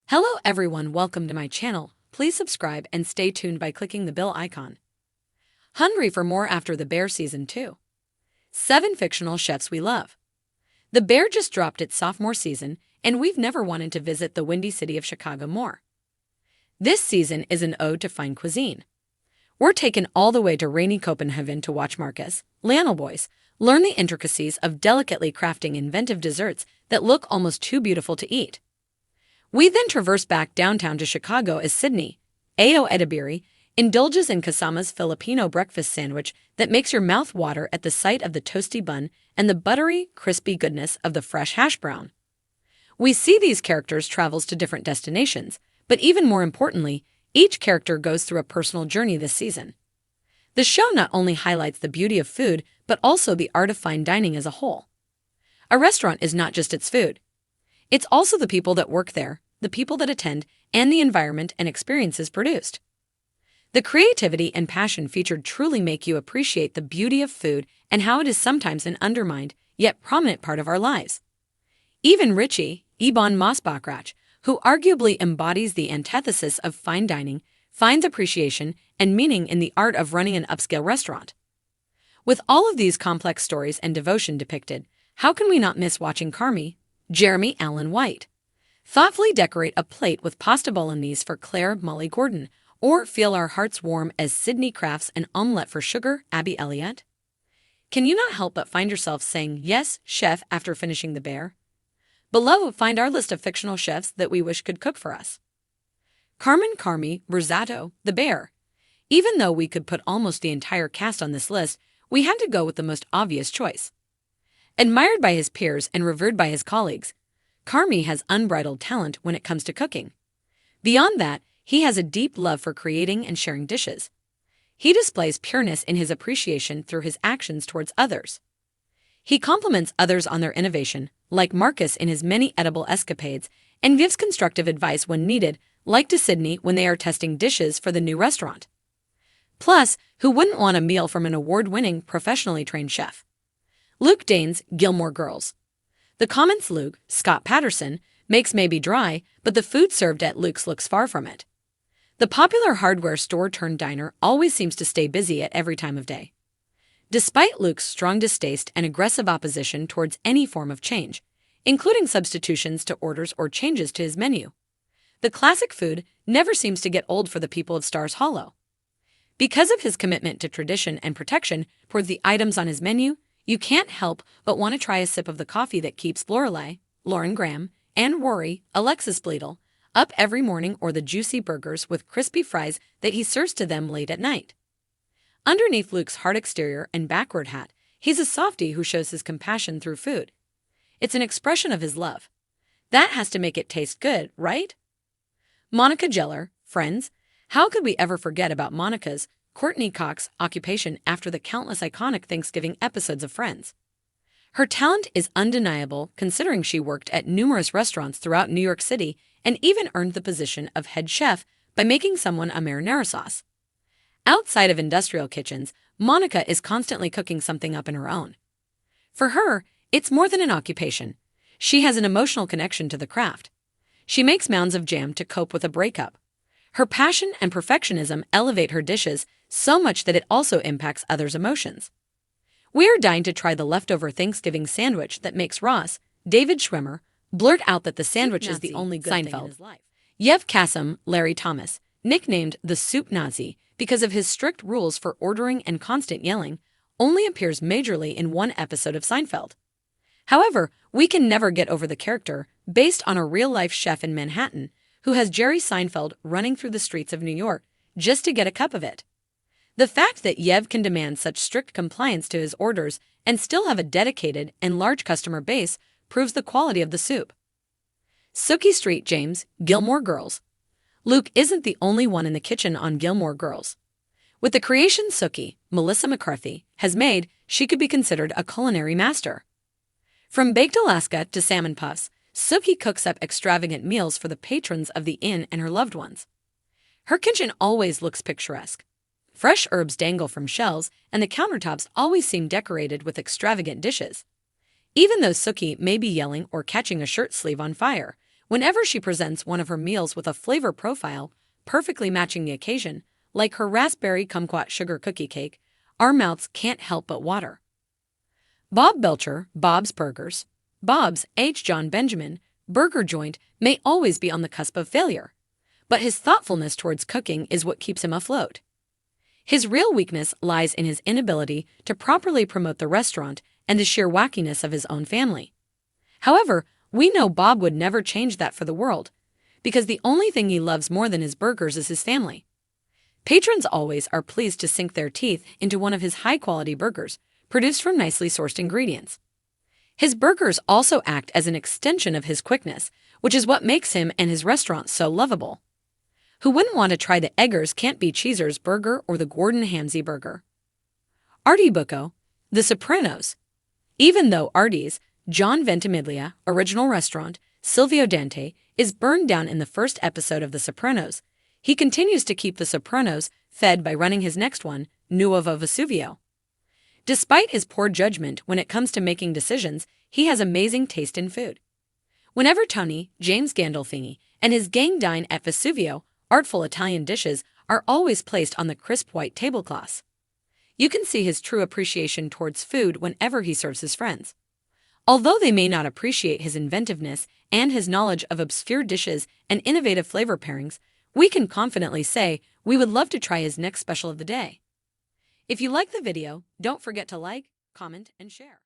Hello everyone, welcome to my channel. Please subscribe and stay tuned by clicking the bell icon. Hungry for more after The Bear Season 2? 7 fictional chefs we love. The Bear just dropped its sophomore season, and we've never wanted to visit the windy city of Chicago more. This season is an ode to fine cuisine. We're taken all the way to rainy Copenhagen to watch Marcus, Lionel Boys, learn the intricacies of delicately crafting inventive desserts that look almost too beautiful to eat. We then traverse back downtown to Chicago as Sydney, Ao Edibiri, indulges in Kasama's Filipino breakfast sandwich that makes your mouth water at the sight of the toasty bun and the buttery, crispy goodness of the fresh hash brown. We see these characters travels to different destinations, but even more importantly, each character goes through a personal journey this season. The show not only highlights the beauty of food, but also the art of fine dining as a whole. A restaurant is not just its food. It's also the people that work there, the people that attend, and the environment and experiences produced. The creativity and passion featured truly make you appreciate the beauty of food and how it is sometimes an undermined, yet prominent part of our lives. Even Richie, Ibon Masbachrach, who arguably embodies the antithesis of fine dining, finds appreciation and meaning in the art of running an upscale restaurant. With all of these complex stories and devotion depicted, how can we not miss watching Carmi, Jeremy Allen White, thoughtfully decorate a plate with pasta bolognese for Claire Molly Gordon, or feel our hearts warm as Sydney crafts an omelette for Sugar Abby Elliott? Can you not help but find yourself saying, "Yes, chef," after finishing The Bear? Below, find our list of fictional chefs that we wish could cook for us. Carmi Burzato, The Bear. Even though we could put almost the entire cast on this list, we had to go with the most obvious choice. Admired by his peers and revered by his colleagues, Carmi has unbridled talent when it comes to cooking. Beyond that, he has a deep love for creating and sharing dishes. He displays pureness in his appreciation through his actions towards others. He compliments others on their innovation, like Marcus in his many edible escapades, and gives constructive advice when needed, like to Sydney when they are testing dishes for the new restaurant. Plus, who wouldn't want a meal from an award-winning, professionally trained chef? Luke Danes, Gilmore Girls. The comments Luke, Scott Patterson, makes may be dry, but the food served at Luke's looks far from it. The popular hardware store-turned-diner always seems to stay busy at every time of day. Despite Luke's strong distaste and aggressive opposition towards any form of change, including substitutions to orders or changes to his menu, the classic food never seems to get old for the people of Stars Hollow. Because of his commitment to tradition and protection towards the items on his menu, you can't help but want to try a sip of the coffee that keeps Lorelai, Lauren Graham, and Rory, Alexis Bleedle, up every morning, or the juicy burgers with crispy fries that he serves to them late at night. Underneath Luke's hard exterior and backward hat, he's a softie who shows his compassion through food. It's an expression of his love. That has to make it taste good, right? Monica Geller, Friends. How could we ever forget about Monica's, Courtney Cox's, occupation after the countless iconic Thanksgiving episodes of Friends? Her talent is undeniable, considering she worked at numerous restaurants throughout New York City and even earned the position of head chef by making someone a marinara sauce. Outside of industrial kitchens, Monica is constantly cooking something up in her own. For her, it's more than an occupation. She has an emotional connection to the craft. She makes mounds of jam to cope with a breakup. Her passion and perfectionism elevate her dishes so much that it also impacts others' emotions. We are dying to try the leftover Thanksgiving sandwich that makes Ross, David Schwimmer, blurt out that the sandwich is the only good thing in his life. Yev Kassem, Larry Thomas, nicknamed the Soup Nazi because of his strict rules for ordering and constant yelling, only appears majorly in one episode of Seinfeld. However, we can never get over the character, based on a real-life chef in Manhattan, who has Jerry Seinfeld running through the streets of New York just to get a cup of it. The fact that Yev can demand such strict compliance to his orders and still have a dedicated and large customer base proves the quality of the soup. Sookie Street James, Gilmore Girls. Luke isn't the only one in the kitchen on Gilmore Girls. With the creation Sookie, Melissa McCarthy, has made, she could be considered a culinary master. From baked Alaska to salmon puffs, Sookie cooks up extravagant meals for the patrons of the inn and her loved ones. Her kitchen always looks picturesque. Fresh herbs dangle from shelves, and the countertops always seem decorated with extravagant dishes. Even though Sookie may be yelling or catching a shirt sleeve on fire, Whenever she presents one of her meals with a flavor profile perfectly matching the occasion, like her raspberry kumquat sugar cookie cake, our mouths can't help but water. Bob Belcher, Bob's Burgers. Bob's H. John Benjamin burger joint may always be on the cusp of failure, but his thoughtfulness towards cooking is what keeps him afloat. His real weakness lies in his inability to properly promote the restaurant and the sheer wackiness of his own family. However, we know Bob would never change that for the world, because the only thing he loves more than his burgers is his family. Patrons always are pleased to sink their teeth into one of his high-quality burgers, produced from nicely sourced ingredients. His burgers also act as an extension of his quickness, which is what makes him and his restaurant so lovable. Who wouldn't want to try the Eggers Can't Be Cheesers burger or the Gordon Ramsay burger? Artie Bucco, The Sopranos. Even though Artie's John Ventimiglia original restaurant, Silvio Dante, is burned down in the first episode of The Sopranos, he continues to keep The Sopranos fed by running his next one, Nuovo Vesuvio. Despite his poor judgment when it comes to making decisions, he has amazing taste in food. Whenever Tony, James Gandolfini, and his gang dine at Vesuvio, artful Italian dishes are always placed on the crisp white tablecloths. You can see his true appreciation towards food whenever he serves his friends. Although they may not appreciate his inventiveness and his knowledge of obscure dishes and innovative flavor pairings, we can confidently say we would love to try his next special of the day. If you like the video, don't forget to like, comment, and share.